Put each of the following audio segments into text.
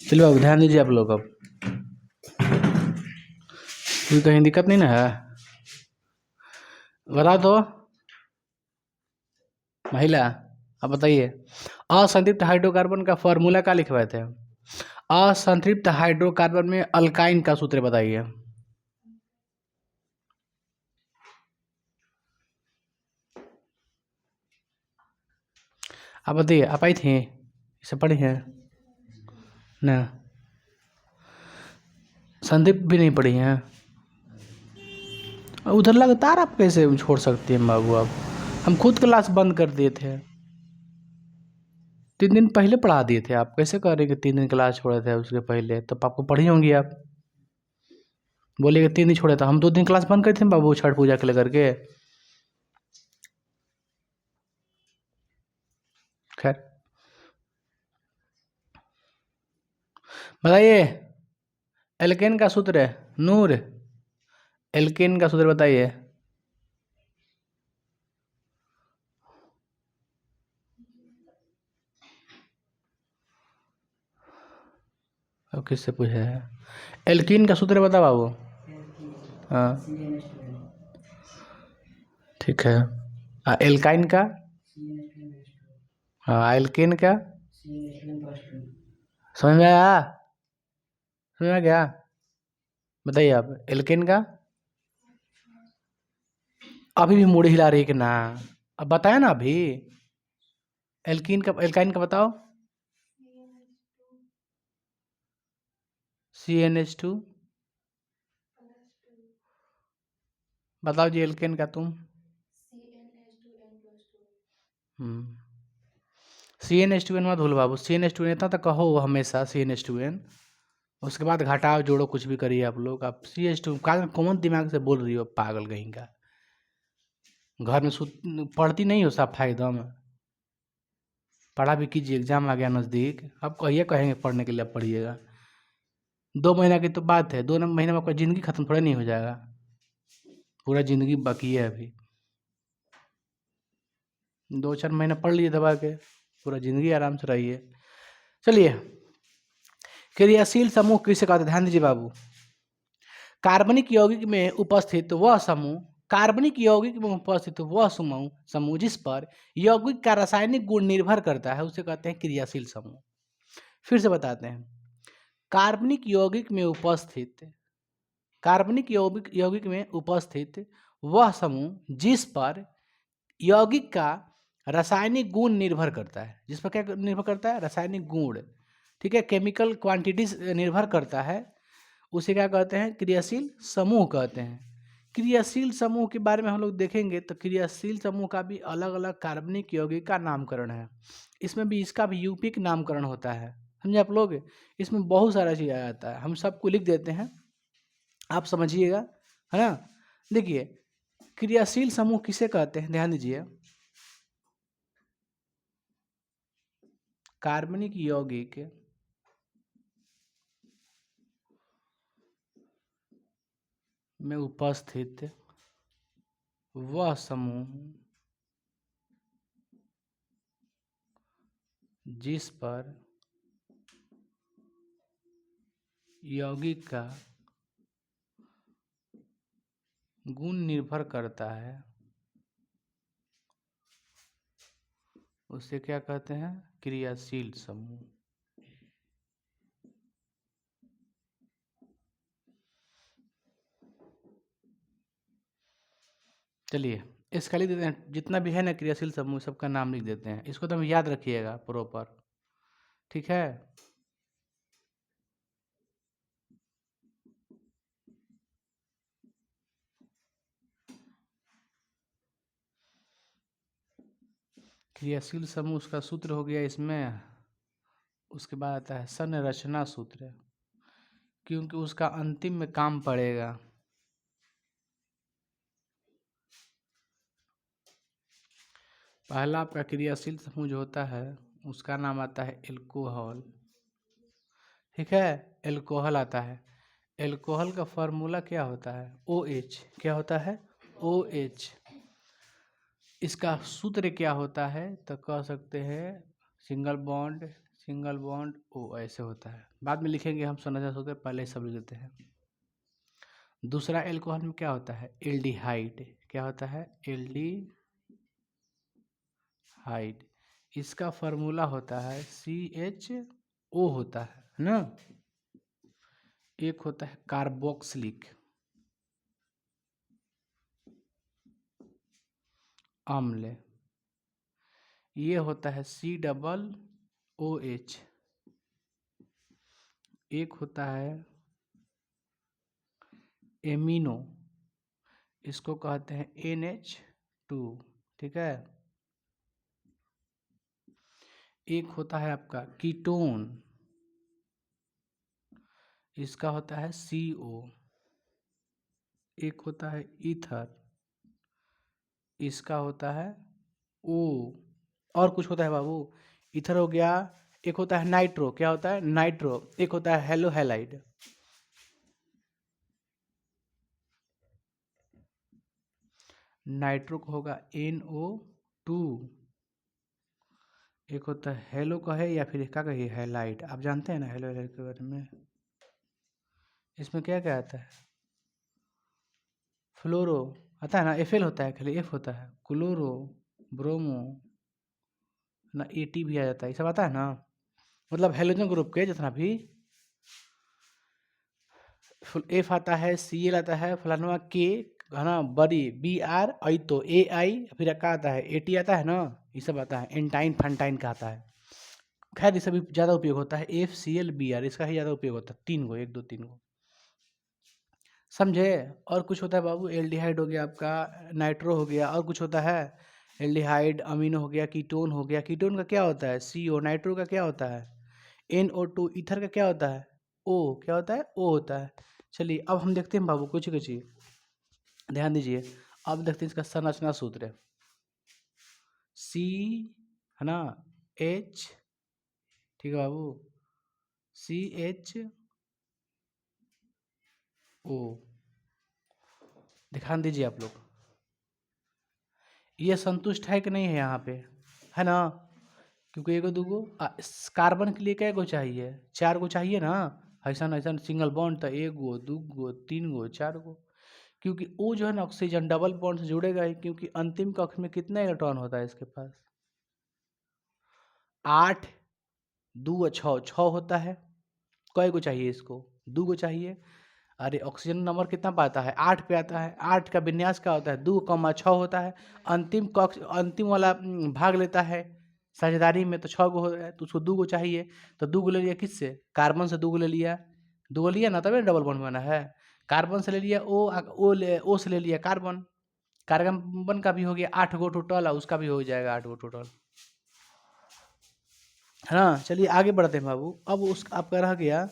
चलिए बाबू ध्यान दीजिए आप लोग अब, कोई कहीं दिक्कत नहीं ना है? बता दो महिला, अब बताइए असंतृप्त हाइड्रोकार्बन का फॉर्मूला क्या लिखवाए थे? असंतृप्त हाइड्रोकार्बन में अल्काइन का सूत्र बताइए। आप बताइए, आप आई थी, इसे पढ़ी है ना? संदीप भी नहीं पढ़ी हैं? उधर लगातार आप कैसे छोड़ सकती हैं बाबू? आप, हम खुद क्लास बंद कर दिए थे, 3 दिन पहले पढ़ा दिए थे। आप कैसे कह रहे कि 3 दिन क्लास छोड़े थे उसके पहले? तो आपको पढ़ी होंगी आप, बोलिए 3 दिन छोड़े थे। हम 2 दिन क्लास बंद करे थे बाबू छठ पूजा के लेकर के। खैर बताइए, एल्केन का सूत्र है नूर, एल्केन का सूत्र बताइए। अब किससे पूछा है? एल्कीन का सूत्र बता बाबू। हाँ ठीक है। एल्काइन का? हाँ एल्कीन का? समझ में आया? समझ में आ गया? बताइए आप एल्केन का। अभी भी मुड़ी हिला रही है कि ना? अब बताया ना अभी। एल्कीन का, एल्काइन का बताओ। CnH2। बताओ जी एल्केन का तुम। CnH2n मत भूल बाबू, CnH2n इतना तो कहो हमेशा CnH2n, उसके बाद घटाओ जोड़ो कुछ भी करिए आप लोग। आप CH2 कौन दिमाग से बोल रही हो पागल कहीं का? घर में पढ़ती नहीं हो साफा एकदम? पढ़ा भी कीजिए, एग्जाम आ गया नज़दीक, अब कहिए कहेंगे पढ़ने के लिए अब पढ़िएगा। 2 महीना की तो बात है, 2 महीने में आपका ज़िंदगी ख़त्म थोड़ा नहीं हो जाएगा, पूरा ज़िंदगी बाकी है अभी। 2-4 महीना पढ़ लीजिए दबा के, पूरा ज़िंदगी आराम से रहिए। चलिए, क्रियाशील समूह किसे कहते हैं? ध्यान दीजिए बाबू। कार्बनिक यौगिक में उपस्थित वह समूह, कार्बनिक यौगिक में उपस्थित वह समूह जिस पर यौगिक का रासायनिक गुण निर्भर करता है उसे कहते हैं क्रियाशील समूह। फिर से बताते हैं, कार्बनिक यौगिक में उपस्थित, कार्बनिक यौगिक में उपस्थित वह समूह जिस पर यौगिक का रासायनिक गुण निर्भर करता है, जिस पर क्या निर्भर करता है? रासायनिक गुण, ठीक है, केमिकल क्वांटिटीज निर्भर करता है, उसे क्या कहते हैं? क्रियाशील समूह कहते हैं। क्रियाशील समूह के बारे में हम लोग देखेंगे तो क्रियाशील समूह का भी अलग अलग कार्बनिक यौगिक का नामकरण है, इसमें भी इसका भी यूपिक नामकरण होता है, समझे आप लोग? इसमें बहुत सारा चीज़ आ जाता है, हम सबको लिख देते हैं, आप समझिएगा, है ना? देखिए, क्रियाशील समूह किसे कहते हैं? ध्यान दीजिए, कार्बनिक यौगिक में उपस्थित वह समूह जिस पर यौगिक का गुण निर्भर करता है उसे क्या कहते हैं? क्रियाशील समूह। चलिए इसका लिख देते हैं, जितना भी है ना क्रियाशील समूह सबका नाम लिख देते हैं, इसको तो हम याद रखिएगा प्रॉपर, ठीक है? क्रियाशील समूह उसका सूत्र हो गया इसमें, उसके बाद आता है संरचना सूत्र, क्योंकि उसका अंतिम में काम पड़ेगा। पहला आपका क्रियाशील समूह जो होता है उसका नाम आता है एल्कोहल, ठीक है, एल्कोहल आता है। एल्कोहल का फार्मूला क्या होता है? OH। क्या होता है? OH। इसका सूत्र क्या होता है? तो कह सकते हैं single bond single bond O, ऐसे होता है। बाद में लिखेंगे हम संरचना सूत्र, पहले सब लिख देते हैं। दूसरा एल्कोहल में क्या होता है? एल्डिहाइड। क्या होता है? एल्डिहाइड। इसका फॉर्मूला होता है CHO होता है ना। एक होता है कार्बोक्सिलिक अम्ल, ये होता है COOH। एक होता है एमिनो, इसको कहते हैं NH2, ठीक है। एक होता है आपका कीटोन, इसका होता है CO। एक होता है ईथर, इसका होता है O। और कुछ होता है बाबू? ईथर हो गया। एक होता है नाइट्रो, क्या होता है? नाइट्रो। एक होता है हेलो हैलाइड, नाइट्रो को होगा NO2। एक होता है हेलो कहे या फिर क्या कहिए, हैलाइड। आप जानते हैं ना हेलो हैलाइड के बारे में? इसमें क्या क्या आता है? फ्लोरो आता है ना, FL होता है, खाली F होता है। क्लोरो, ब्रोमो ना, AT भी आ जाता है, ये सब आता है ना। मतलब हेलोजन ग्रुप के जितना भी F आता है, Cl आता है, फलाना K है ना, बड़ी BR, आई तो AI, फिर क्या आता है? AT आता है ना, ये सब आता है। एंटाइन फंटाइन का आता है। खैर ये सभी ज़्यादा उपयोग होता है FCl BR, इसका ही ज़्यादा उपयोग होता है। 3 गो, 1 2 3 गो, समझे। और कुछ होता है बाबू? एल्डिहाइड हो गया आपका, नाइट्रो हो गया, और कुछ होता है? एल्डिहाइड, अमीनो हो गया, कीटोन हो गया। कीटोन का क्या होता है? CO। नाइट्रो का क्या होता है? NO2। ईथर का क्या होता है? O। क्या होता है? O होता है। चलिए अब हम देखते हैं बाबू कुछ कुछ, ध्यान दीजिए। अब देखते हैं इसका संरचना सूत्र। C है ना, H, ठीक है बाबू, CHO। ध्यान दीजिए आप लोग, ये संतुष्ट है कि नहीं है यहाँ पे? है ना। क्योंकि एगो दूगो कार्बन के लिए कै गो चाहिए? 4 गो चाहिए ना। ऐसा ऐसा सिंगल बॉन्ड तो 1 गो 2 गो 3 गो 4 गो। क्योंकि वो जो है ना ऑक्सीजन डबल बॉन्ड से जुड़ेगा ही, क्योंकि अंतिम कक्ष में कितना इलेक्ट्रॉन होता है इसके पास? 8, 2 6, 6 होता है। कै गो चाहिए इसको? 2 गो चाहिए। अरे ऑक्सीजन नंबर कितना पाता है? 8 पे आता है। 8 का विन्यास क्या होता है? 2, 6 होता है। अंतिम कक्ष, अंतिम वाला भाग लेता है साझेदारी में, तो 6 गो हो गया, तो उसको 2 गो चाहिए। तो 2 गो ले लिया किससे? कार्बन से 2 गो ले लिया। 2 गो लिया ना, तभी डबल बॉन्ड बना है। कार्बन से ले लिया ओ से ले लिया कार्बन। कार्बन का भी हो गया 8 गो टोटल, और उसका भी हो जाएगा 8 गो टोटल, है ना। चलिए आगे बढ़ते हैं बाबू। अब उस आपका रह गया,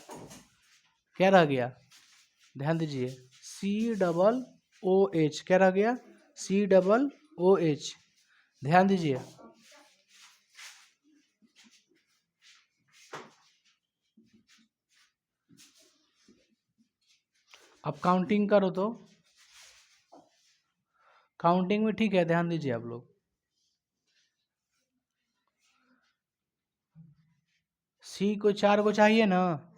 क्या रह गया? ध्यान दीजिए, COOH। क्या रह गया? COOH। ध्यान दीजिए, अब काउंटिंग करो तो काउंटिंग में ठीक है, ध्यान दीजिए आप लोग। C को 4 गो चाहिए ना,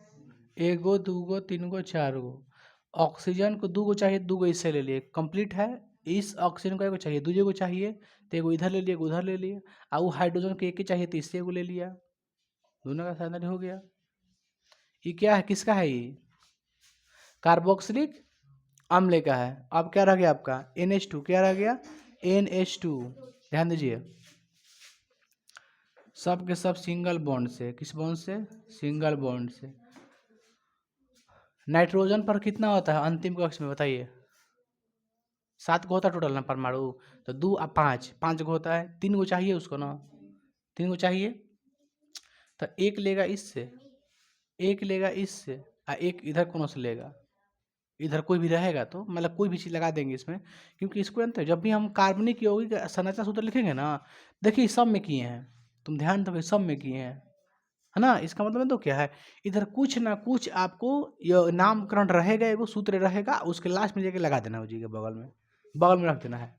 1 गो 2 गो 3 गो 4 गो। ऑक्सीजन को 2 गो चाहिए, 2 गो इससे ले लिए, कंप्लीट है। इस ऑक्सीजन को 1 गो चाहिए, दूसरे को चाहिए तो 1 गो इधर ले लिए, 1 गो उधर ले लिए। और वो हाइड्रोजन को 1 ही चाहिए, तो इससे 1 गो ले लिया। दोनों का साधन हो गया। ये क्या है? किसका है ये? कार्बोक्सिलिक अम्ल का है। अब क्या रह गया आपका? NH2। क्या रह गया? NH2। ध्यान दीजिए, सब के सब सिंगल बॉन्ड से, किस बॉन्ड से? सिंगल बॉन्ड से। नाइट्रोजन पर कितना होता है अंतिम कक्ष में, बताइए? 7 गो होता है टोटल ना परमाणु, तो 2 और 5, 5 गो होता है। 3 गो चाहिए उसको ना, 3 गो चाहिए, तो 1 लेगा इससे, 1 लेगा इससे, और 1 इधर कौन से लेगा? इधर कोई भी रहेगा तो मतलब कोई भी चीज़ लगा देंगे इसमें, क्योंकि इसको जानते हैं, जब भी हम कार्बनिक यौगिक संरचना सूत्र लिखेंगे ना, देखिए सब में किए हैं, तुम ध्यान दो, सब में किए हैं, है ना। इसका मतलब तो क्या है? इधर कुछ ना कुछ आपको नामकरण रहेगा, एगो सूत्र रहेगा, उसके लास्ट में जाके लगा देना हो जी के बगल में रख देना है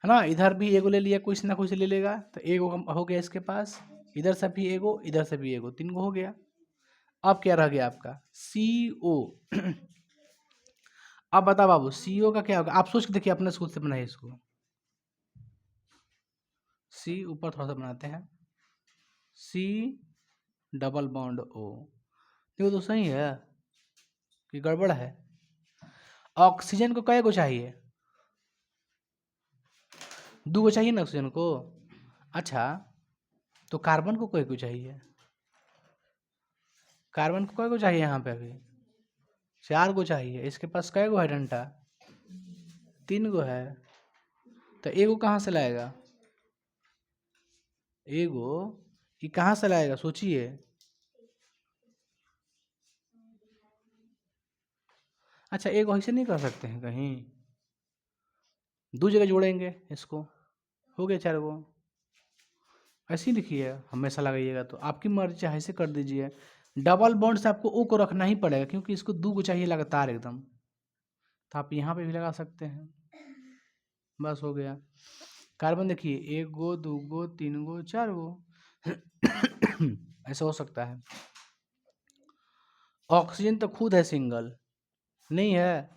ना। इधर भी एगो ले लिया, कुछ ना कुछ ले लेगा, तो एगो हो गया इसके पास। इधर से भी एगो, इधर से भी एगो, 3 गो हो गया। अब क्या रह गया आपका CO। अब बता बाबू CO का क्या होगा, आप सोच के देखिए, अपने स्कूल से बनाइए इसको। C ऊपर थोड़ा सा बनाते हैं, C डबल बॉन्ड O। देखो तो सही है कि गड़बड़ है? ऑक्सीजन को कई गो चाहिए? 2 गो चाहिए ना ऑक्सीजन को। अच्छा तो कार्बन को कई गो चाहिए? कार्बन को कई गो चाहिए यहाँ पे अभी? 4 गो चाहिए। इसके पास कई गो है डंडा? 3 गो है। तो एगो कहाँ से लाएगा? एगो ये कहाँ से लाएगा सोचिए। अच्छा एगो ऐसे नहीं कर सकते हैं कहीं? 2 जगह जोड़ेंगे इसको, हो गया 4 गो। ऐसे ही लिखिए, हमेशा लगाइएगा तो आपकी मर्जी, चाहे ऐसे कर दीजिए। डबल बॉन्ड से आपको ओ को रखना ही पड़ेगा क्योंकि इसको 2 गो चाहिए लगातार एकदम। तो आप यहाँ पे भी लगा सकते हैं, बस हो गया। कार्बन देखिए 1 गो 2 गो 3 गो 4 गो ऐसा हो सकता है। ऑक्सीजन तो खुद है सिंगल, नहीं है?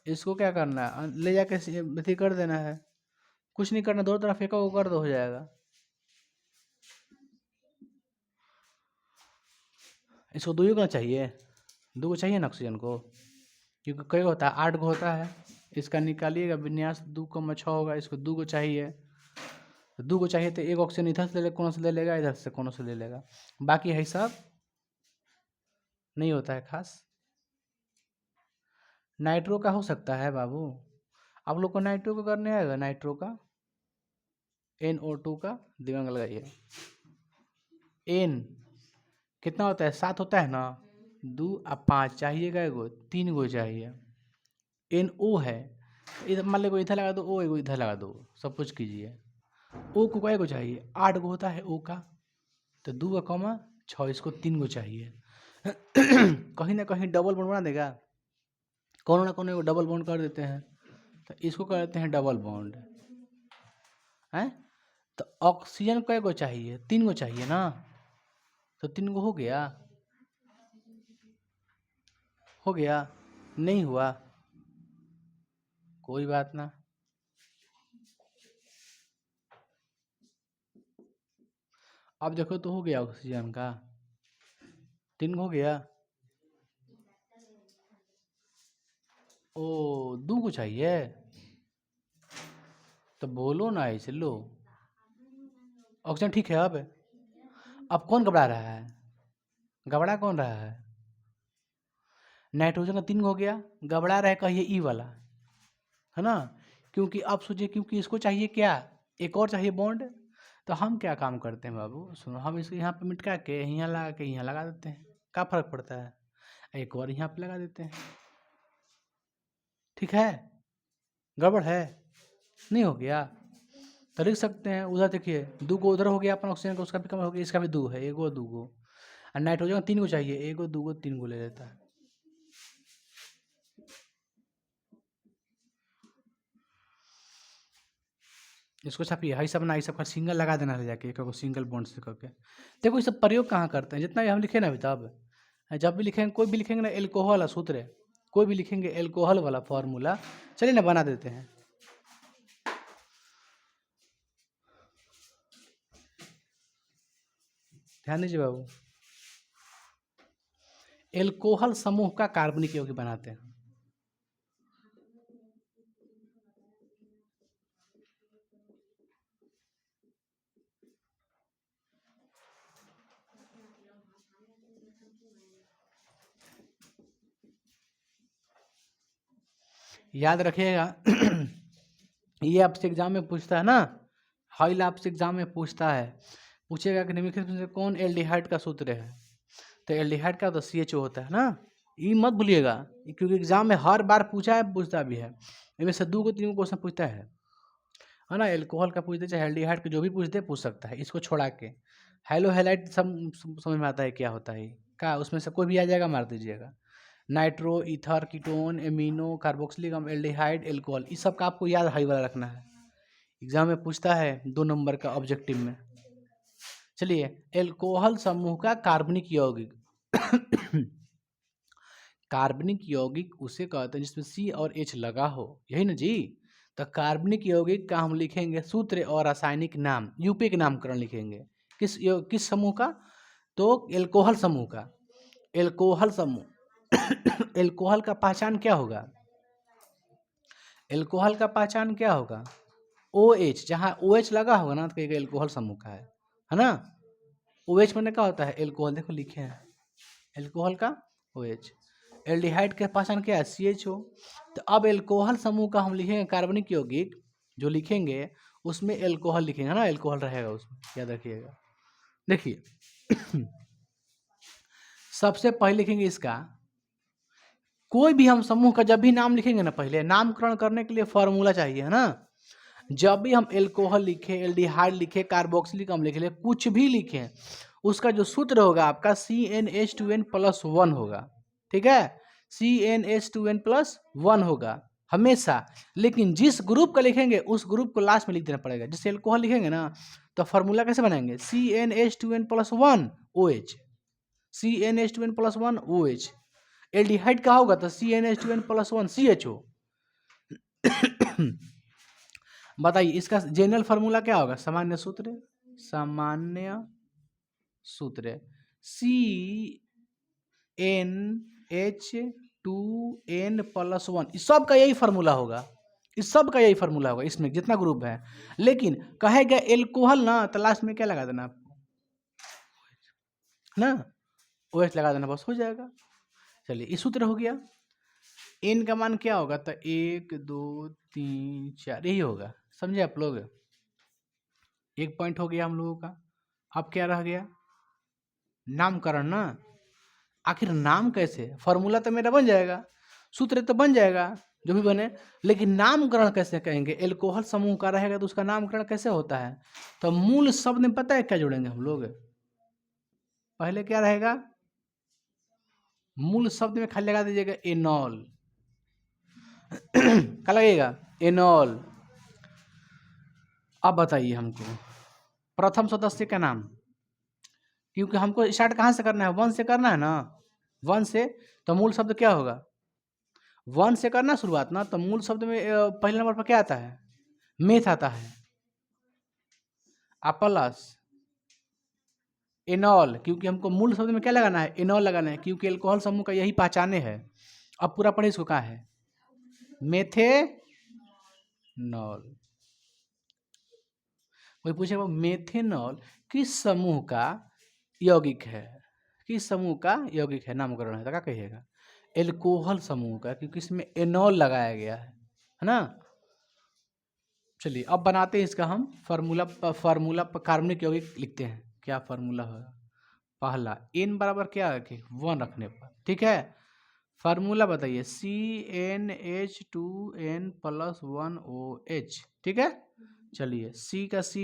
इसको क्या करना है, ले जाके अथी कर देना है, कुछ नहीं करना, दोनों तरफ फेंका वो कर दो, हो जाएगा। इसको 2 ही का चाहिए, 2 गो चाहिए ना ऑक्सीजन को, क्योंकि कई होता है, 8 गो होता है। इसका निकालिएगा विन्यास, 2 कम 6 होगा, इसको 2 गो चाहिए। तो 2 गो चाहिए तो एक ऑक्सीजन इधर से ले लेगा, कौन से ले लेगा, इधर से कौन से ले लेगा, बाकी है सब नहीं होता है खास। नाइट्रो का हो सकता है बाबू, आप लोग को नाइट्रो का करने आएगा? नाइट्रो का NO2 का दिमाग लगाइए। N कितना होता है? 7 होता है ना, 2 और 5 चाहिएगा, एगो 3 गो चाहिए। NO है, इधर मान लो इधर लगा दो O, एगो इधर लगा दो, सब कुछ कीजिए। O को कई गो चाहिए? 8 गो होता है O का, तो 2 का कॉमा 6, इसको 3 गो चाहिए। कहीं ना कहीं डबल बॉन्ड बना देगा, कौन ना कौन एगो डबल बॉन्ड कर देते हैं, तो इसको कर देते हैं डबल बॉन्ड है। तो ऑक्सीजन कई गो चाहिए? 3 गो चाहिए ना, तो 3 गो हो गया, हो गया, नहीं हुआ कोई बात ना। अब देखो तो हो गया ऑक्सीजन का, 3 हो गया। ओ 2 को चाहिए, तो बोलो ना ऐसे, लो ऑक्सीजन ठीक है। अब कौन घबरा रहा है, घबरा कौन रहा है? नाइट्रोजन का 3 हो गया, घबरा रहा है कहिए ई वाला, है ना? क्योंकि आप सोचिए, क्योंकि इसको चाहिए क्या, एक और चाहिए बॉन्ड। तो हम क्या काम करते हैं बाबू, सुनो, हम इसको यहाँ पे मिटका के यहाँ लगा के यहाँ लगा देते हैं, क्या फर्क पड़ता है, एक और यहाँ पे लगा देते हैं, ठीक है? गड़बड़ है? नहीं हो गया तो लिख सकते हैं। उधर देखिए 2 गो उधर हो गया अपना ऑक्सीजन का, उसका भी कम हो गया, इसका भी 2 है, 1 गो 2 गो। और नाइट्रोजन का 3 गो चाहिए, 1 गो 2 गो 3 गो ले लेता है। इसको छापिए, हाई सब ना, सब का सिंगल लगा देना ले जाके, एक सिंगल बॉन्ड से करके। देखो ये सब प्रयोग कहाँ करते हैं, जितना भी हम लिखे ना अभी तब, जब भी लिखेंगे, कोई भी लिखेंगे ना एल्कोहल वाला सूत्र, कोई भी लिखेंगे एल्कोहल वाला फॉर्मूला, चलिए ना बना देते हैं। ध्यान दीजिए बाबू, एल्कोहल समूह का कार्बनिक यौगिक बनाते हैं। याद रखिएगा ये आपसे एग्जाम में पूछता है ना, हाइल आपसे एग्जाम में पूछता है, पूछेगा कि निम्नलिखित में से कौन एल्डिहाइड का सूत्र है, तो एल्डिहाइड का तो CHO होता है ना, ये मत भूलिएगा, क्योंकि एग्जाम में हर बार पूछा है, पूछता भी है। इनमें से 2 को 3 को क्वेश्चन पूछता है ना, एल्कोहल का पूछते चाहे एल्डिहाइड का, जो भी पूछते पूछ सकता है, इसको छोड़ा के। हेलो हेलाइट सब समझ में आता है क्या होता है, क्या उसमें से कोई भी आ जाएगा, मार दीजिएगा। Nitro, ether, ketone, amino, carboxylic अम्ल, एल्डिहाइड, एल्कोहल, इस सब का आपको याद हाई वाला रखना है, एग्जाम में पूछता है 2 नंबर का ऑब्जेक्टिव में। चलिए, एल्कोहल समूह का कार्बनिक यौगिक कार्बनिक यौगिक उसे कहते हैं जिसमें C और H लगा हो, यही ना जी। तो कार्बनिक यौगिक का हम लिखेंगे सूत्र और रासायनिक नाम, यूपीएक नामकरण लिखेंगे। किस समूह का? तो एल्कोहल समूह का। एल्कोहल समूह एल्कोहल का पहचान क्या होगा? एल्कोहल का पहचान क्या होगा? OH, जहाँ OH लगा होगा ना तो कहेगा एल्कोहल समूह का है ना। OH मैंने क्या होता है? एल्कोहल, देखो लिखे हैं एल्कोहल का OH। एल्डिहाइड का पहचान क्या है? CHO। तो अब एल्कोहल समूह का हम लिखेंगे कार्बनिक यौगिक, जो लिखेंगे उसमें एल्कोहल लिखेंगे, है ना, एल्कोहल रहेगा उसमें, याद रखिएगा। देखिए सबसे पहले लिखेंगे इसका, कोई भी हम समूह का जब भी नाम लिखेंगे ना, पहले नामकरण करने के लिए फॉर्मूला चाहिए, है ना। जब भी हम एल्कोहल लिखे, एल्डिहाइड लिखे, कार्बोक्सिलिक अम्ल लिखे, कुछ भी लिखे, उसका जो सूत्र होगा आपका CnH2n+1 होगा, ठीक है। CnH2n+1 होगा हमेशा। लेकिन जिस ग्रुप का लिखेंगे उस ग्रुप को लास्ट में लिख देना पड़ेगा। जैसे एल्कोहल लिखेंगे ना तो फॉर्मूला कैसे बनाएंगे? CnH2n+1 OH, CnH2n+1 OH। Aldehyde का होगा तो CnH2n+1 CHO। बताइए इसका जनरल फार्मूला क्या होगा? सामान्य सूत्र CnH2n+1, इस सब का यही फार्मूला होगा, इसमें जितना ग्रुप है। लेकिन कहेगा एल्कोहल ना तो लास्ट में क्या लगा देना आपको, ना OH लगा देना, बस हो जाएगा। चलिए इस सूत्र हो गया। N का मान क्या होगा? तो 1 2 3 4 यही होगा, समझे आप लोग। एक पॉइंट हो गया हम लोगों का। अब क्या रह गया? नामकरण ना। आखिर नाम कैसे? फॉर्मूला तो मेरा बन जाएगा, सूत्र तो बन जाएगा जो भी बने, लेकिन नामकरण कैसे कहेंगे? एल्कोहल समूह का रहेगा तो उसका नामकरण कैसे होता है? तो मूल शब्द में पता है क्या जोड़ेंगे हम लोग? पहले क्या रहेगा? मूल शब्द में खाली लगा दीजिएगा एनॉल। क्या लगेगा? एनॉल। अब बताइए हमको प्रथम सदस्य का नाम, क्योंकि हमको स्टार्ट कहाँ से करना है? 1 से करना है ना, 1 से। तो मूल शब्द क्या होगा? 1 से करना शुरुआत ना, तो मूल शब्द में पहले नंबर पर क्या आता है? मेथ आता है। प्लस एनॉल, क्योंकि हमको मूल शब्द में क्या लगाना है? एनॉल लगाना है, क्योंकि एल्कोहल समूह का यही पहचाने है। अब पूरा पढ़े इसको, कहा है मेथेनॉल। कोई पूछेगा मेथेनॉल किस समूह का यौगिक है? किस समूह का यौगिक है, नामकरण है, तो क्या कहिएगा? एल्कोहल समूह का, क्योंकि इसमें एनॉल लगाया गया है ना। चलिए अब बनाते हैं इसका हम फार्मूला कार्बनिक यौगिक लिखते हैं। क्या फार्मूला होगा? पहला N बराबर क्या रखे? 1 रखने पर, ठीक है। फार्मूला बताइए CnH2n+1 OH, ठीक है। चलिए C का C,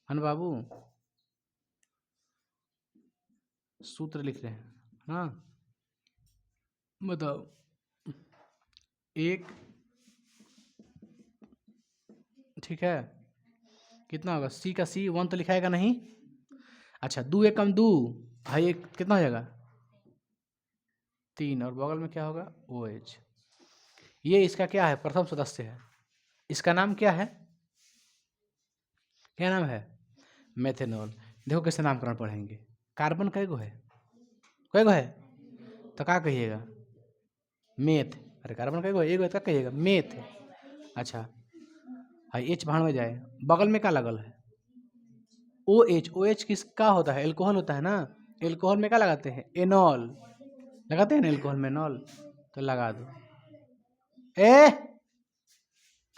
हन बाबू सूत्र लिख रहे हैं, हाँ बताओ। 1, ठीक है, कितना होगा? C का C 1 तो लिखाएगा नहीं। अच्छा 2 एकम 2 भाई, एक कितना हो जाएगा? 3, और बगल में क्या होगा? OH। ये इसका क्या है? प्रथम सदस्य है। इसका नाम क्या है? क्या नाम है? मेथेनॉल। देखो कैसे नामकरण पढ़ेंगे। कार्बन कई गो है? कई गो है? तो क्या कहिएगा? मेथ। अरे कार्बन कई गो है? एक गो, क्या कहिएगा? मेथ। अच्छा भाई H भाड़ में जाए, बगल में क्या लगल है? OH। OH किसका होता है? एल्कोहल होता है ना। एल्कोहल में क्या लगाते हैं? एनॉल लगाते हैं ना, एल्कोहल में एनॉल, तो लगा दो।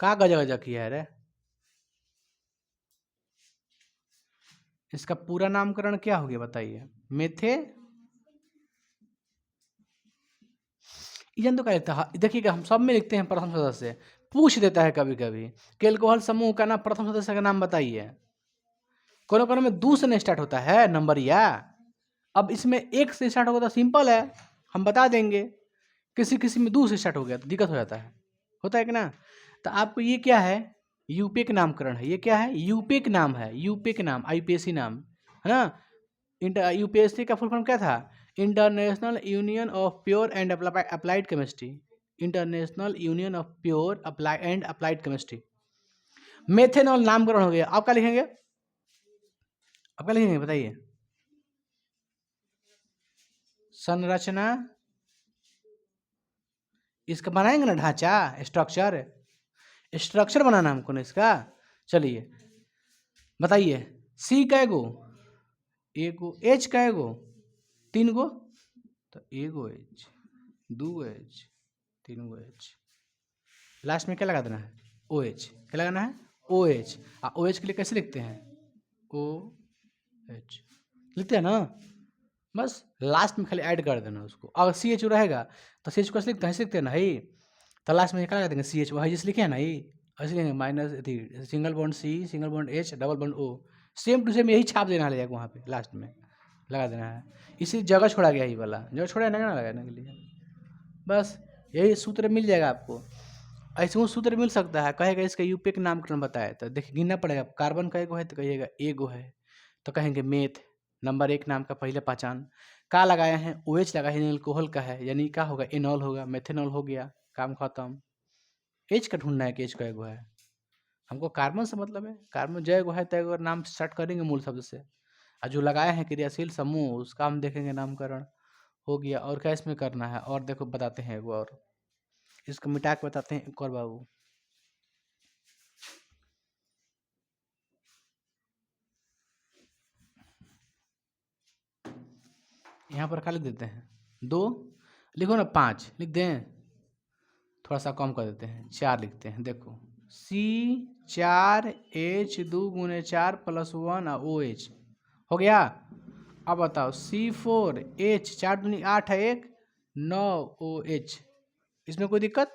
का गजा गजा किया है रे? इसका पूरा नामकरण क्या हो गया बताइए? मेथे तो क्या लिखता है? देखिएगा हम सब में लिखते हैं प्रथम सदस्य, पूछ देता है कभी कभी कि एल्कोहल समूह का नाम, प्रथम सदस्य का नाम बताइए। कोनो कोनो में 2 से स्टार्ट होता है नंबरिया। अब इसमें 1 से स्टार्ट होगा तो सिंपल है, हम बता देंगे। किसी किसी में 2 से स्टार्ट हो गया तो दिक्कत हो जाता है, होता है कि ना। तो आपको ये क्या है? यूपीएक नामकरण है। ये क्या है? यूपीएक नाम है, यूपीएक नाम, IPAC नाम। है ना। यूपीएससी का फुल फॉर्म क्या था? International union of pure and applied chemistry. International union of pure and applied chemistry. Methanol नामकरण हो गया। आप क्या लिखेंगे? आप क्या लिखेंगे बताइए? संरचना, इसका बनाएंगे ना ढांचा, स्ट्रक्चर। स्ट्रक्चर बनाना हमको ना इसका। चलिए बताइए, सी कै गो? एगो। एच कै गो? 3 गो। तो एगो एच, 2 एच, 3 गो एच। लास्ट में क्या लगा देना है? O H. क्या लगाना है? O H. ओ एच के लिए कैसे लिखते हैं? ओ एच लिखते हैं ना। बस लास्ट में खाली ऐड कर देना उसको। अगर सी एच रहेगा तो सी एच को ऐसे लिखते हैं, ऐसे लिखते हैं ना ही। तो लास्ट में क्या लगा देंगे? C H. वही जैसे लिखे हैं ना ही, ऐसे लिखेंगे minus single bond C, single bond H, double bond O. Same to same यही छाप देना है वहाँ पे लास्ट में लगा देना है। इसी जगह छोड़ा गया, यही वाला जगह छोड़ा है ना लगाने के लिए। बस यही सूत्र मिल जाएगा आपको। ऐसे वो सूत्र मिल सकता है, कहेगा इसका यूपी के नामकरण बताए तो देखिए गिनना पड़ेगा। कार्बन का एगो है तो कहिएगा एगो है, तो कहेंगे मेथ नंबर 1 नाम का पहले पहचान। का लगाए हैं? OH लगा है, एल्कोहल का है, यानी क्या होगा? एनॉल होगा। मेथेनॉल हो गया, काम खत्म। एच का ढूंढना है कि एच का एगो है। हमको कार्बन से मतलब है, कार्बन जय एगो है तो एगो नाम स्टार्ट करेंगे मूल शब्द से। और जो लगाए हैं क्रियाशील समूह उसका हम देखेंगे नामकरण हो गया। और क्या इसमें करना है? और देखो बताते हैं एगो और, इसको मिटा के बताते हैं एक और बाबू। यहाँ पर क्या लिख देते हैं? 2 लिखो ना, 5 लिख दें, थोड़ा सा कम कर देते हैं, 4 लिखते हैं। देखो C4H 2 गुने 4 + 1 OH हो गया। अब बताओ C4H 4 दूनी 8 है, 1 9 OH। इसमें कोई दिक्कत?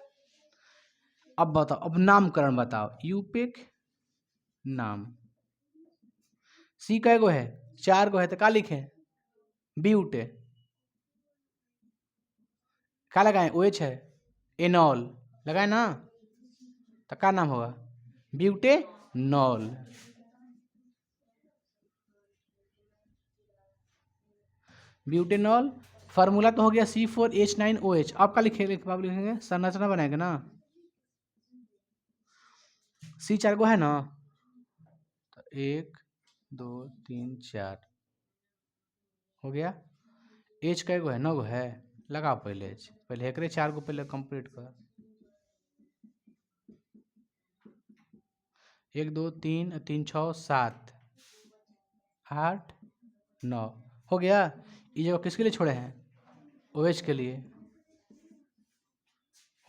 अब बताओ, अब नामकरण बताओ। यूपिक नाम। सी कै गो है? 4 गो है तो क्या लिखे? ब्यूटे। क्या लगाए? OH है, एनॉल लगाए ना, तो क्या नाम होगा? ब्यूटेनॉल। ब्यूटेनॉल। फार्मूला तो हो गया C4H9OH। आप क्या लिखेंगे? संरचना बनाएंगे ना। C 4 गो है ना, तो 1 2 3 4 हो गया। H कै गो है? 9 गो है। लगाओ पहले H, पहले एकरे 4 गो पहले कंप्लीट कर। 1 2 3 3 6 7 8 9 हो गया। ये जगह किसके लिए छोड़े हैं? OH के लिए।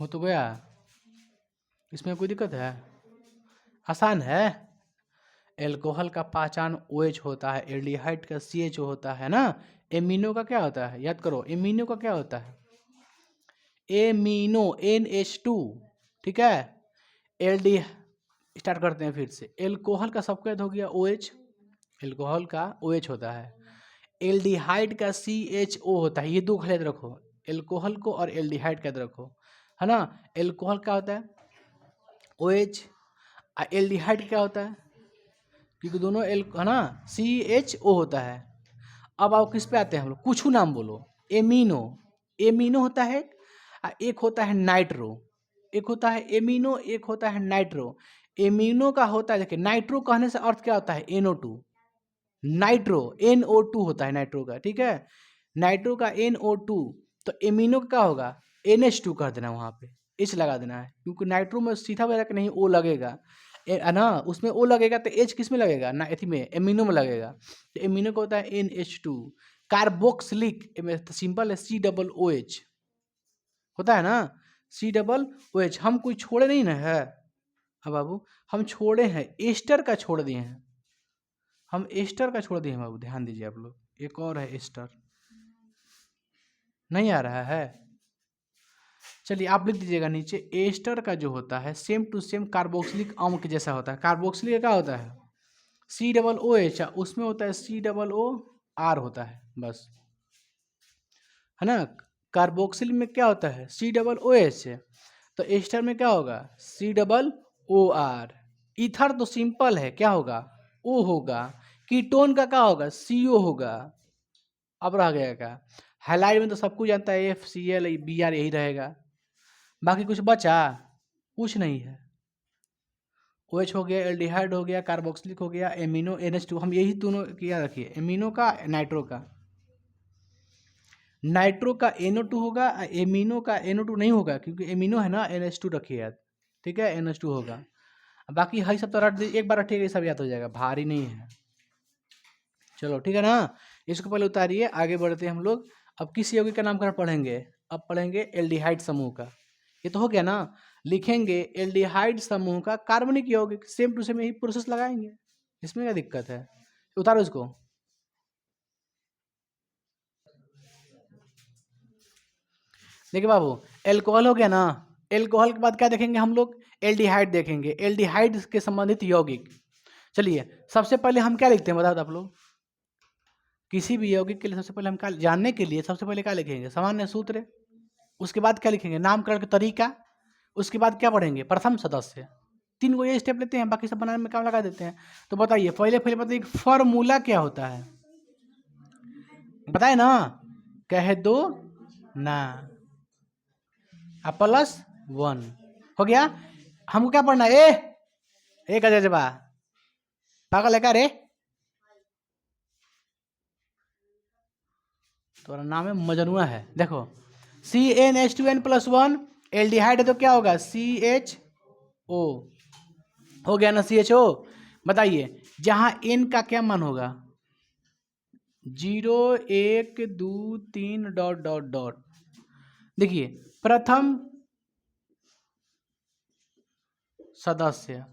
हो तो गया। इसमें कोई दिक्कत है? आसान है। एल्कोहल का पहचान OH होता है, एल्डिहाइड का CHO होता है ना। एमिनो का क्या होता है? याद करो, एमिनो का क्या होता है? Amino NH2। ठीक है। एल्डी स्टार्ट करते हैं फिर से। एल्कोहल का सबका याद हो गया OH, एल्कोहल का OH होता है। एल्डिहाइड का CHO होता है। ये 2 याद रखो, एल्कोहल को और एल्डिहाइड का याद रखो, है ना। एल्कोहल क्या होता है? OH। एल्डिहाइड क्या होता है? क्योंकि दोनों एल है ना, CHO होता है। अब आओ किस पे आते हैं हम लोग? कुछ नाम बोलो। एमिनो। एमिनो होता है, एक होता है नाइट्रो। एक होता है एमिनो, एक होता है नाइट्रो। एमिनो का होता है, देखिए नाइट्रो कहने से अर्थ क्या होता है? NO2। नाइट्रो NO2 होता है नाइट्रो का, ठीक है। नाइट्रो का NO2। तो एमिनो का क्या होगा? NH2 कर देना, वहाँ पे H लगा देना है, क्योंकि नाइट्रो में सीधा वगैरह नहीं O लगेगा, है ना। उसमें O लगेगा तो H किस में लगेगा? ना एथी में, एमिनो में लगेगा। तो एमिनो का होता है NH2। कार्बोक्सिलिक सिंपल है COOH होता है ना, COOH। हम कोई छोड़े नहीं ना है। हाँ बाबू, हम छोड़े हैं, एस्टर का छोड़ दिए हैं, हम एस्टर का छोड़ दिए हैं बाबू, ध्यान दीजिए आप लोग। एक और है एस्टर, नहीं आ रहा है? चलिए आप लिख दीजिएगा नीचे। एस्टर का जो होता है सेम टू सेम कार्बोक्सिलिक अम्ल के जैसा होता है। कार्बोक्सिलिक क्या होता है? COOH, उसमें होता है COOR होता है, बस, है ना। कार्बोक्सिल में क्या होता है? COOH। तो एस्टर में क्या होगा? COOR। ईथर तो सिंपल है, क्या होगा? O होगा। कीटोन का क्या होगा, CO होगा। अब रह गया क्या, हैलाइड में तो सब कुछ जानता है, FCl Br यही रहेगा, बाकी कुछ बचा कुछ नहीं है। OH हो गया, एल्डिहाइड हो गया, कार्बोक्सिलिक हो गया, एमिनो NH2, हम यही दोनों किया रखिए, एमिनो का नाइट्रो का, नाइट्रो का NO2 होगा, एमिनो का NO2 नहीं होगा क्योंकि एमिनो है ना, NH2 रखिए याद, ठीक है, NH2 होगा। बाकी हई सब तो रट एक बार रटिएगा, सब याद हो जाएगा, भारी नहीं है। चलो ठीक है ना, इसको पहले उतारिए, आगे बढ़ते हैं हम लोग। अब किस यौगिक का नामकरण पढ़ेंगे, अब पढ़ेंगे एल्डिहाइड समूह का। ये तो हो गया ना, लिखेंगे एल्डिहाइड समूह का कार्बनिक यौगिक, सेम टू सेम यही प्रोसेस लगाएंगे, इसमें क्या दिक्कत है, उतारो इसको। देखिए बाबू, एल्कोहल हो गया ना, एल्कोहल के बाद क्या देखेंगे हम लोग, एल्डिहाइड देखेंगे, एल्डिहाइड के संबंधित यौगिक। चलिए सबसे पहले हम क्या लिखते हैं बताओ आप लोग, किसी भी यौगिक के लिए सबसे पहले हम क्या जानने के लिए सबसे पहले क्या लिखेंगे, सामान्य सूत्र, उसके बाद क्या लिखेंगे, नामकरण का तरीका, उसके बाद क्या पढ़ेंगे, प्रथम सदस्य। 3 को ये स्टेप लेते हैं, बाकी सब बनाने में काम लगा देते हैं। तो बताइए पहले पहले बताइए फॉर्मूला क्या होता है, बताए ना, कह दो ना, +1 हो गया। हमको क्या पढ़ना है, ए गजबा पागल है क्या रे, तो नाम है मजनुआ है। देखो CnH2n+1 एल्डिहाइड है तो क्या होगा, CHO हो गया ना, CHO। बताइए जहां N का क्या मान होगा, 0 1 2 3 डॉट डॉट डॉट। देखिए प्रथम सदस्य,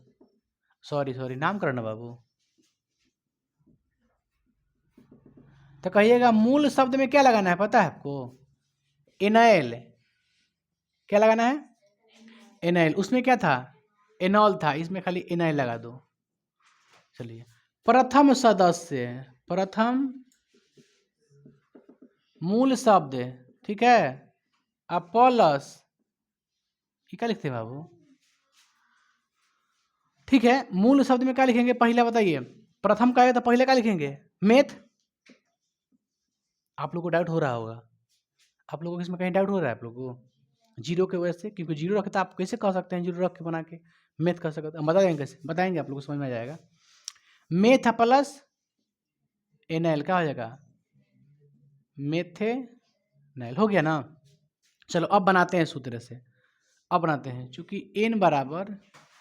सॉरी नाम करना बाबू, तो कहिएगा मूल शब्द में क्या लगाना है पता है आपको, एनाइल, क्या लगाना है, एनाइल। उसमें क्या था, एनॉल था, इसमें खाली एनाइल लगा दो। चलिए प्रथम सदस्य, प्रथम मूल शब्द, ठीक है, अब प्लस, क्या लिखते हैं बाबू, ठीक है, मूल शब्द में क्या लिखेंगे पहला बताइए, प्रथम का है तो पहले क्या लिखेंगे, मेथ। आप लोग को डाउट हो रहा होगा, आप लोगों को इसमें कहीं डाउट हो रहा है आप लोगों को, जीरो के वजह से, क्योंकि जीरो रखते आप कैसे कह सकते हैं, जीरो रख के बना के मेथ कर सकते हैं, बता देंगे कैसे, बताएंगे आप लोग को समझ में आ जाएगा। मेथ प्लस एनाइल क्या हो जाएगा, मेथेनाइल, हो गया ना। चलो अब बनाते हैं सूत्र से, अब बनाते हैं, चूंकि n बराबर,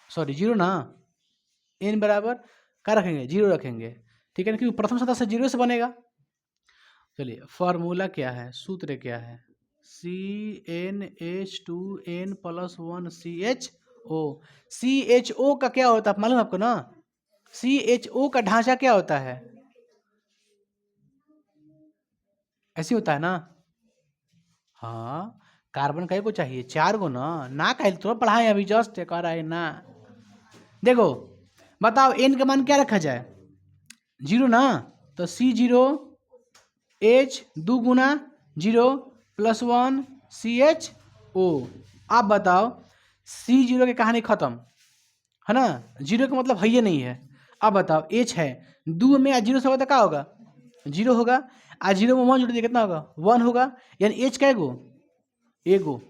सॉरी जीरो ना, n बराबर क्या रखेंगे, जीरो रखेंगे, ठीक है ना, क्योंकि प्रथम सदस्य जीरो से बनेगा। चलिए फॉर्मूला क्या है, सूत्र क्या है, CnH2n+1 CHO का क्या होता है मालूम है आपको ना, CHO का ढांचा क्या होता है, ऐसे होता है ना, हाँ कार्बन कई को चाहिए, 4 गो ना कहे तो पढ़ाए अभी जस्ट कर रहा है ना। देखो बताओ n का मान क्या रखा जाए, जीरो ना, तो C0H 2 गुना 0+1 CHO। आप बताओ C0 की कहानी खत्म है ना, जीरो का मतलब है ही नहीं है। अब बताओ H है, 2 में आज जीरो से होगा तो क्या होगा, जीरो होगा, आज जीरो में 1 जुड़ दिया कितना होगा, 1 होगा, यानी H कै गो, एगो।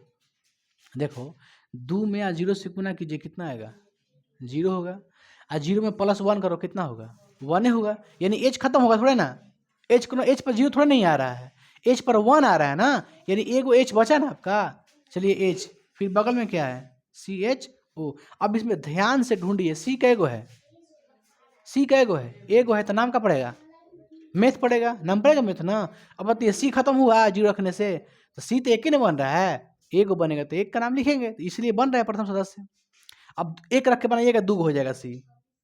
देखो 2 में आज जीरो से गुना कीजिए कितना आएगा, जीरो होगा, आज जीरो में +1 करो कितना होगा, 1 होगा, यानी H खत्म होगा थोड़ा ना, H को H पर जीरो थोड़ा नहीं आ रहा है, H पर 1 आ रहा है ना, यानी एगो H बचा ना आपका। चलिए H, फिर बगल में क्या है, CHO। अब इसमें ध्यान से ढूंढिए C कैगो है, C कैगो है, एगो है तो नाम का पड़ेगा, मेथ पड़ेगा, नाम पड़ेगा मेथ ना। अब बताइए C खत्म हुआ जीरो रखने से, तो C तो एक ही नहीं बन रहा है, एगो बनेगा तो एक का नाम लिखेंगे, तो इसलिए बन रहा है प्रथम सदस्य। अब एक रख के बनाइएगा, 2 हो जाएगा C,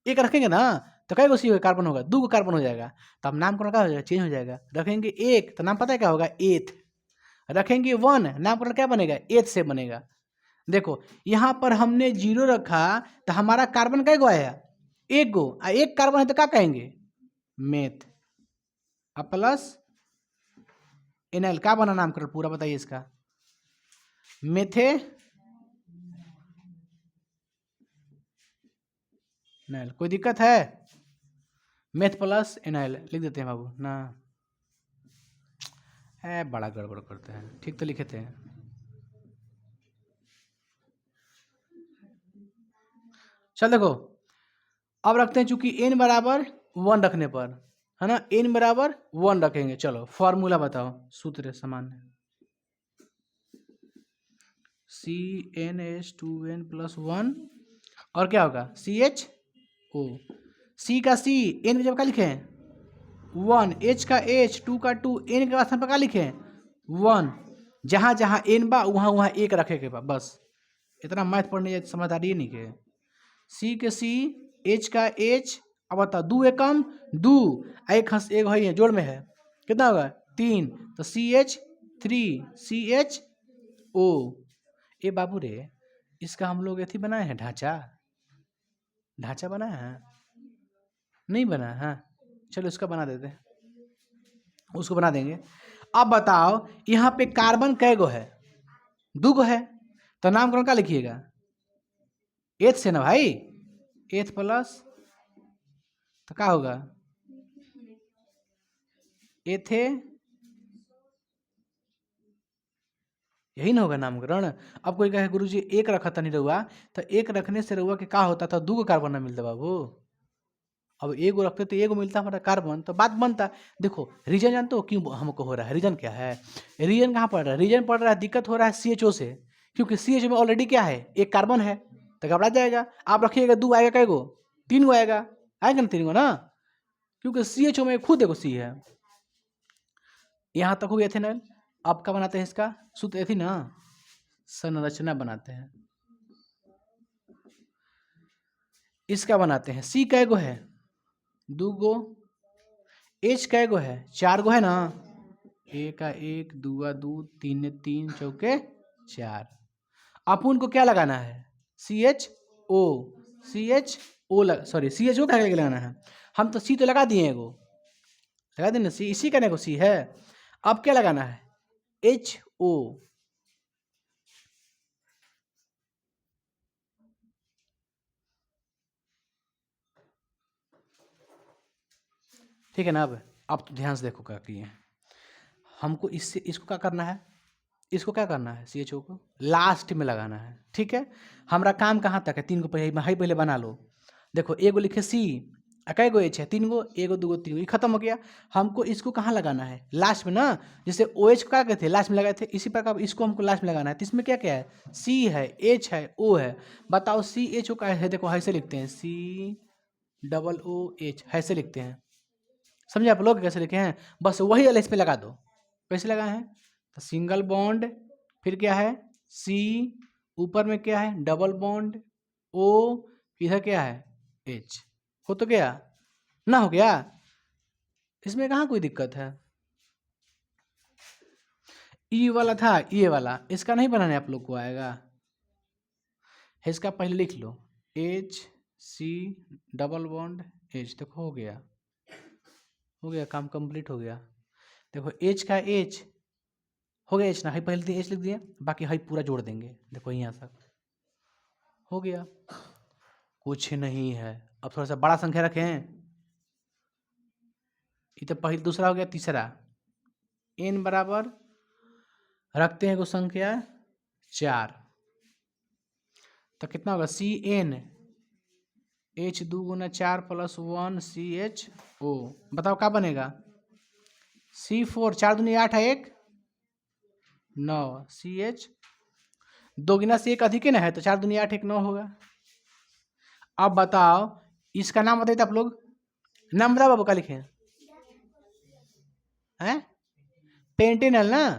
एक रखेंगे ना तो कई गो C कार्बन होगा, 2 कार्बन हो जाएगा, तो अब नामकरण क्या हो जाएगा, चेंज हो जाएगा। रखेंगे एक तो नाम पता है क्या होगा, एथ, रखेंगे 1 नामकरण क्या बनेगा, एथ से बनेगा। देखो यहाँ पर हमने जीरो रखा तो हमारा कार्बन कै गो आया, एक गो, एक कार्बन है तो क्या कहेंगे, मेथ। अब प्लस एनाइल, क्या बना नामकरण पूरा बताइए इसका, मेथे नाइल। कोई दिक्कत है, मेथ प्लस एनाइल लिख देते हैं बाबू ना, है बड़ा गड़बड़ करते हैं, ठीक तो लिखे थे। चल देखो, अब रखते हैं चूंकि n बराबर 1 रखने पर, है ना, n बराबर 1 रखेंगे। चलो फॉर्मूला बताओ, सूत्र सामान्य CnH2n+1 और क्या होगा CHO, C का C, n की जगह क्या लिखे 1, H का H, 2 का 2, n के स्थान पर क्या लिखे 1, जहाँ जहाँ n बा वहाँ वहाँ एक रखे के बा, बस इतना मैथ पढ़ने समझदारी नहीं के। C के C, H का H, अब बता दू एकम दू, एक हंस एक है जोड़ में है, कितना होगा 3, तो CH3CHO। ए बाबू रे, इसका हम लोग ऐसी बनाए हैं ढांचा, ढांचा बनाया है नहीं बना है, चलो इसका बना देते हैं, उसको बना देंगे। अब बताओ यहाँ पे कार्बन कै गो है, 2 गो है, तो नामकरण क्या लिखिएगा एथ से ना भाई, एथ प्लस, तो क्या होगा एथे, यही ना होगा नामकरण। अब कोई कहे गुरुजी एक रखा था नहीं रहुआ, तो एक रखने से रहुआ के क्या होता था 2 गो कार्बन ना मिलता बाबू, अब एगो रखते तो एगो मिलता हमारा कार्बन, तो बात बनता। देखो रीजन जानते हो क्यों हमको हो रहा है, रीजन क्या है, रीजन कहाँ पड़ रहा है, रीजन पड़ रहा है, दिक्कत हो रहा है CHO से, क्योंकि CHO में ऑलरेडी क्या है एक कार्बन है, तो घबरा जाएगा। आप रखिएगा 2 आएगा कै गो 3 गो आएगा, आएगा ना 3 गो ना, क्योंकि CHO में खुद एगो C है। यहाँ तक हो गया एथेनॉल। अब क्या बनाते हैं इसका शुद्ध एथी ना, संरचना बनाते हैं, इसका बनाते हैं। C कै गो है 2 गो, H कै गो है 4 गो है ना, एक का 1, 2 का 2, 3 ने 3, चौके 4। अपन को क्या लगाना है CHO, सॉरी CHO क्या लगाना है, हम तो C तो लगा दिए एगो, लगा दें ना C, इसी का ना C है। अब क्या लगाना है HO, ठीक है ना। अब तो ध्यान से देखो क्या किए, हमको इससे इसको क्या करना है, इसको क्या करना है CHO को लास्ट में लगाना है, ठीक है। हमारा काम कहाँ तक है, 3 को पहले बना लो। देखो एगो लिखे C, कै गो H है 3 गो, एगो 2 गो 3 गो, ये खत्म हो गया। हमको इसको कहाँ लगाना है लास्ट में ना, जैसे OH क्या कहते थे लास्ट में लगाए थे, इसी प्रकार इसको हमको लास्ट में लगाना है। तो इसमें क्या क्या है C है, H है, O है, बताओ CHO का है, देखो ऐसे लिखते हैं COOH, ऐसे लिखते हैं, समझे आप लोग कैसे लिखे हैं, बस वही वाला इस पे लगा दो। कैसे लगाए हैं, तो सिंगल बॉन्ड, फिर क्या है C, ऊपर में क्या है डबल बॉन्ड O, इधर क्या है H, हो तो गया ना, हो गया, इसमें कहाँ कोई दिक्कत है। E वाला था, ये वाला इसका नहीं बनाने आप लोग को आएगा, इसका पहले लिख लो H C double bond H, देखो हो गया, हो गया काम कंप्लीट हो गया। देखो H का H हो गया, H ना, हाई पहले H लिख दिया, बाकी हाई पूरा जोड़ देंगे, देखो यहाँ तक हो गया, कुछ नहीं है। अब थोड़ा सा बड़ा संख्या रखें, ये तो पहले दूसरा हो गया, तीसरा n बराबर रखते हैं को संख्या 4, तो कितना होगा CN, H 2 गुना 4 + 1 CHO, बताओ क्या बनेगा C4, 4 दूनी 8 है 1 9, CH 2 गिना से 1 अधिक है ना है, तो 4 दूनी 8 1 9 होगा। अब बताओ इसका नाम बताइए आप लोग, नाम बताओ बाबू क्या लिखे हैं, पेंटेनल ना,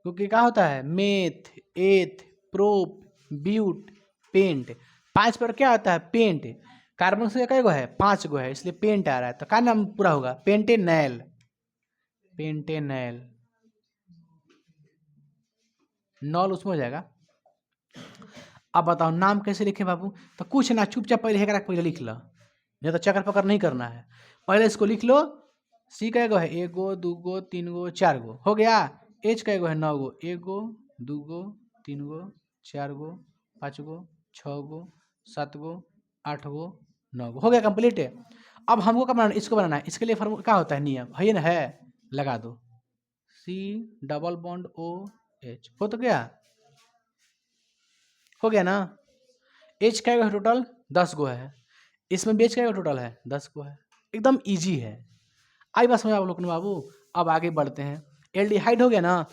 क्योंकि क्या होता है मेथ एथ प्रोप ब्यूट पेंट, 5 पर क्या आता है पेंट, कार्बन से कै गो है 5 गो है, इसलिए पेंट आ रहा है, तो क्या नाम पूरा होगा पेंटेनल, पेंटेनल नॉल उसमें हो जाएगा। अब बताओ नाम कैसे लिखे बाबू, तो कुछ ना चुपचाप पहले हेकरा पहले लिख लो, नहीं तो चक्कर पकड़ नहीं करना है, पहले इसको लिख लो। C कै गो है 1 गो 2 गो 3 गो 4 गो, हो गया। H कै गो है 9 गो, 1 गो 2 गो 3 गो 4 गो 5 गो 6 गो 7 गो 8 गो 9 गो, हो गया कंप्लीट है। अब हमको क्या बनाना, इसको बनाना है। इसके लिए फॉर्मूला क्या होता है, नियम है ना, है, लगा दो, C⋅OH हो तो गया, हो गया ना। H क्या है टोटल, 10 गो है, इसमें बेच क्या टोटल है, 10 गो है, एकदम इजी है। आई बात समझ आप लोग ने बाबू। अब आगे बढ़ते हैं, एल्डिहाइड हो गया ना।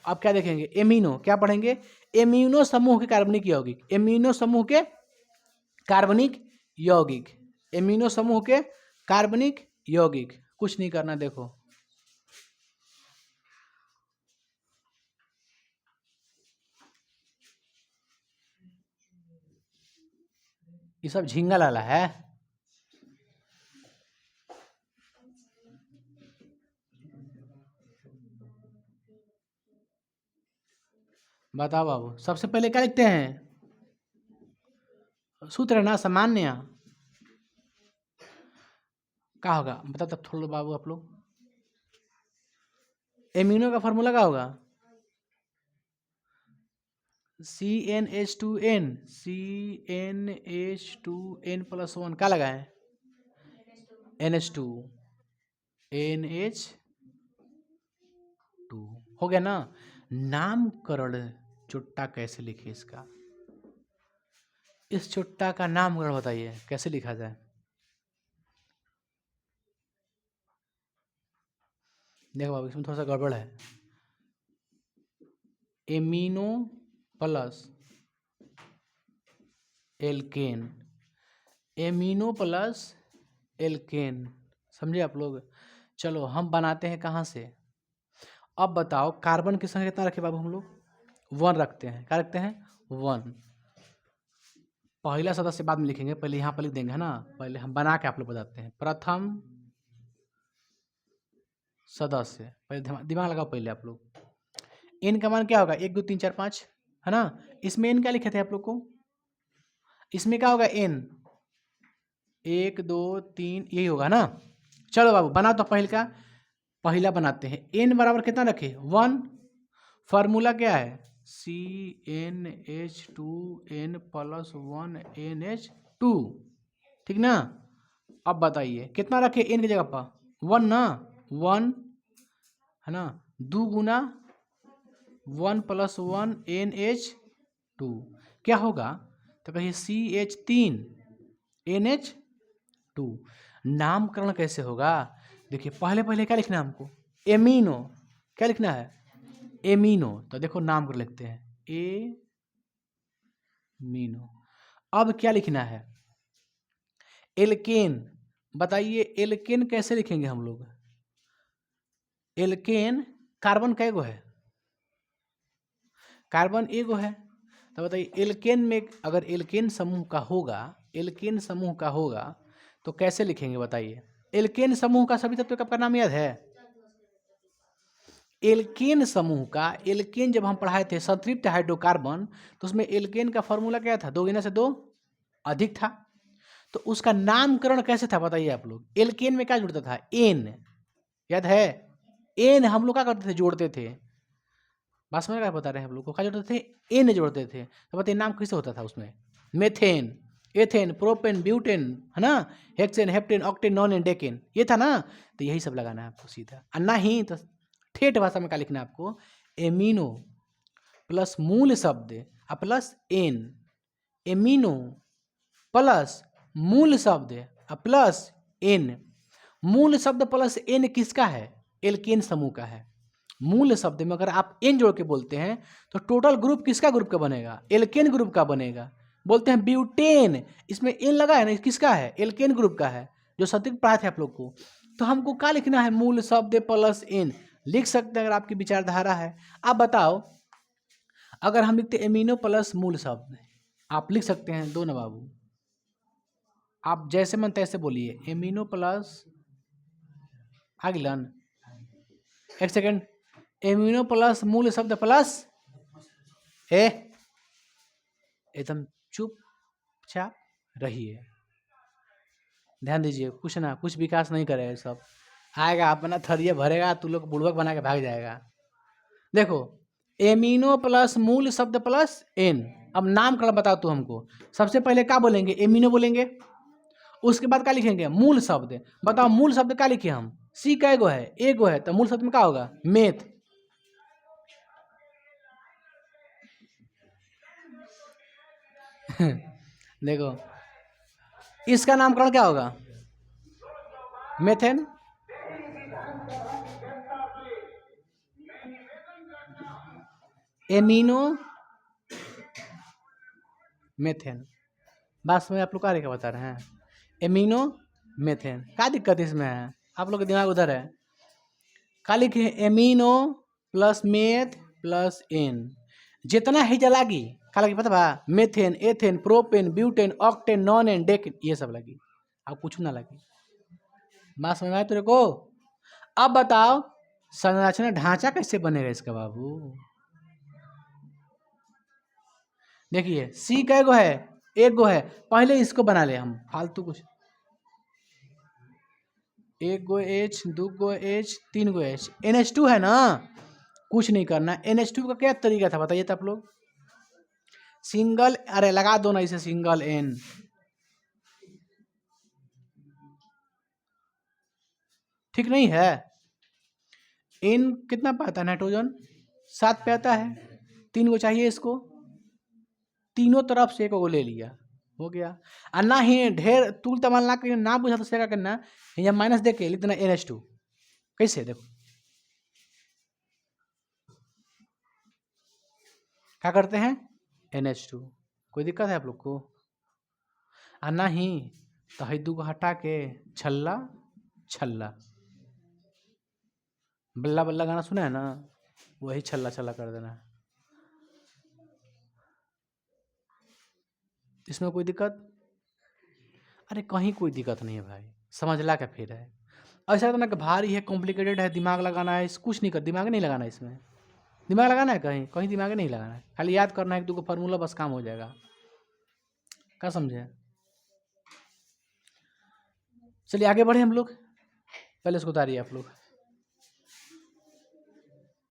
अब क्या देखेंगे, एमिनो, क्या पढ़ेंगे, एमिनो समूह के कार्बनिक यौगिक, एमिनो समूह के कार्बनिक यौगिक, एमिनो समूह के कार्बनिक यौगिक। कुछ नहीं करना, देखो ये सब झिंगा लाला है। बताओ बाबू, सबसे पहले क्या लिखते हैं, सूत्र है ना, सामान्य, क्या होगा बता तब थोड़ा बाबू आप लोग। एमिनो का फॉर्मूला क्या होगा, CnH2n, CnH2n+1 क्या लगाए, NH2, NH2 हो गया ना। नामकरण चुट्टा कैसे लिखे इसका, इस चुट्टा का नामकरण बताइए कैसे लिखा जाए। देखो बाबू, इसमें थोड़ा सा गड़बड़ है। Amino plus alkane, amino plus alkane, समझे आप लोग। चलो हम बनाते हैं कहाँ से। अब बताओ कार्बन की संख्या कितना रखे बाबू हम लोग, 1 रखते हैं। क्या रखते हैं, 1। पहला सदस्य बाद में लिखेंगे, पहले यहाँ पर लिख देंगे, है ना। पहले हम बना के आप लोग बताते हैं। प्रथम सदस्य, पहले दिमाग लगाओ पहले आप लोग। n का मान क्या होगा, 1 2 3 4 5, है ना। इसमें n क्या लिखे थे आप लोग को, इसमें क्या होगा n, 1 2 3 यही होगा ना। चलो बाबू बना तो पहला बनाते हैं। n बराबर कितना रखे, 1। फार्मूला क्या है, CnH2n+1NH2, ठीक ना। अब बताइए कितना रखे n की जगह पर, 1 ना, 1 है ना, 2 गुना 1+1 NH2 क्या होगा, तो कहिए CH3NH2। नामकरण कैसे होगा, देखिए पहले क्या लिखना है हमको, एमिनो, क्या लिखना है, एमिनो। तो देखो नामकरण लिखते हैं, एमिनो। अब क्या लिखना है, एल्केन। बताइए एल्केन कैसे लिखेंगे हम लोग, एल्केन कार्बन कै गो है, कार्बन एगो है। तो बताइए एल्केन में, अगर एल्केन समूह का होगा, एल्केन समूह का होगा तो कैसे लिखेंगे बताइए। एल्केन समूह का सभी तत्व का नाम याद है, एल्केन समूह का, एल्केन जब हम पढ़ाए थे संतृप्त हाइड्रोकार्बन, तो उसमें एल्केन का फॉर्मूला क्या था, 2 गुना से 2 अधिक था। तो उसका नामकरण कैसे था बताइए आप लोग। एल्केन में क्या जुड़ता था, एन, याद है, एन हम लोग क्या करते थे, जोड़ते थे। बात समझ क्या बता रहे हैं हम लोग को, क्या जोड़ते थे, एन जोड़ते थे। तो बताइए नाम कैसे होता था उसमें, मेथेन, एथेन, प्रोपेन, ब्यूटेन, है ना, hexane, heptane, octane, nonane, decane, ये था ना। तो यही सब लगाना है आपको सीधा, और ना ही तो ठेठ भाषा में क्या लिखना है आपको, एमिनो प्लस मूल शब्द प्लस एन, एमिनो प्लस मूल शब्द प्लस एन। मूल शब्द प्लस एन किसका है, एल्केन समूह का है। मूल शब्द में अगर आप एन जोड़ के बोलते हैं तो टोटल ग्रुप किसका ग्रुप का बनेगा, एल्केन ग्रुप का बनेगा। बोलते हैं ब्यूटेन, इसमें एन लगा है ना, किसका है, एल्केन ग्रुप का है, जो सत्य पढ़ाए थे आप लोग को। तो हमको क्या लिखना है, मूल शब्द प्लस एन लिख सकते हैं अगर आपकी विचारधारा है। आप बताओ अगर हम लिखते एमिनो प्लस मूल शब्द, आप लिख सकते हैं दो ना बाबू, आप जैसे मन तैसे बोलिए, एमिनो प्लस आगिलन, एक सेकेंड, एमिनो प्लस मूल शब्द प्लस ए, एकदम चुपचाप रहिए, ध्यान दीजिए, कुछ ना कुछ विकास नहीं करेगा सब, आएगा अपना थरिया भरेगा, तू लोग बुड़बक बना के भाग जाएगा। देखो एमिनो प्लस मूल शब्द प्लस एन। अब नामकरण बताओ तू हमको, सबसे पहले क्या बोलेंगे, एमिनो बोलेंगे, उसके बाद क्या लिखेंगे, मूल शब्द। बताओ मूल शब्द क्या लिखे हम, सी का एगो है, एगो है, तो मूल शब्द में क्या होगा, मेथ। देखो इसका नामकरण क्या होगा, मेथेन। Amino methane. बात में आप लोग क्या लिखा बता रहे हैं, एमिनो मेथेन। क्या दिक्कत इसमें है, आप लोग का दिमाग उधर है। क्या लिखे, amino plus meth plus ane, जितना हेजा लागी क्या लगी पता बा, methane, ethane, propane, butane, octane, non, decane, ये सब लगी, अब कुछ ना लगी। बात समझ में आया तेरे को। अब बताओ संरचना ढांचा कैसे बनेगा इसका बाबू। देखिए सी का एगो है, एक गो है, पहले इसको बना ले हम, फालतू कुछ, एक गो H, दो गो H, तीन गो H, NH2 है ना, कुछ नहीं करना। NH2 का क्या तरीका था बताइए तो आप लोग, सिंगल, अरे लगा दो ना इसे, सिंगल N, ठीक नहीं है। N कितना पाता है नाइट्रोजन, 7 पे आता है, 3 गो चाहिए इसको, तीनों तरफ से एक गो ले लिया, हो गया। और ना ही ढेर तूल तमाल ना करना, ना बुझा तो क्या करना, या माइनस दे के लिखना NH2, कैसे देखो क्या करते हैं, NH2, कोई दिक्कत है आप लोग को। और ना ही तो है दू को हटा के छल्ला छल्ला, बल्ला बल्ला गाना सुना है ना, वही छल्ला छल्ला कर देना है। इसमें कोई दिक्कत, अरे कहीं कोई दिक्कत नहीं है भाई, समझ ला क्या फिर है। ऐसा तो ना कि भारी है, कॉम्प्लिकेटेड है, दिमाग लगाना है, कुछ नहीं कर, दिमाग नहीं लगाना है इसमें, दिमाग लगाना है कहीं कहीं दिमाग नहीं लगाना है, खाली याद करना है, एक दो को फार्मूला, बस काम हो जाएगा। क्या समझे। चलिए आगे बढ़े हम लोग, पहले इसको उतारिए आप लोग।